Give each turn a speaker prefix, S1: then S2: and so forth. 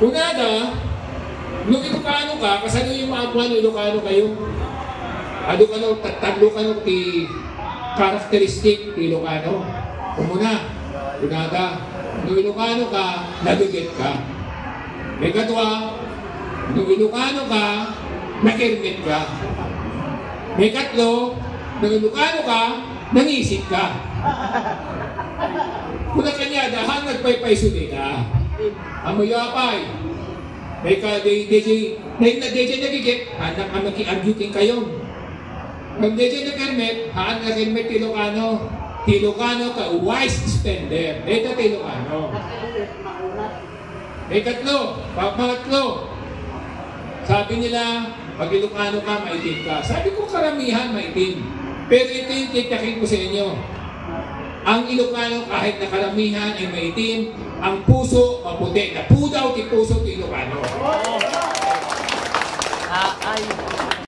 S1: Kunada, nung Ilocano ka, kasano yung mga Apuano, Ilocano kayo? Tatlo ka nung ti karakteristik ti Ilocano. Kumuna, kunada, nung Ilocano ka, nabigit ka. May katwa, nung Ilocano ka, nakirmit ka. May katlo, nung Ilocano ka, nangisip ka. Kung na kanya, dahan nagpaypaysuli ka. Amoyapay. May ka, DJ nagigit, anak ka mag-i-arguing kayo. Pag DJ nag-hermet, haan nag-hermet Ilocano. Ilocano ka, wise spender. Ito Ilocano. May katlo, pangatlo. Sabi nila, pag Ilocano ka, maitim ka. Sabi ko karamihan maitim. Pero ito yung titakin ko sa inyo. Ang Ilocano kahit na karamihan ay maitim, ang puso maputi. Napudaw ti puso ti Ilocano.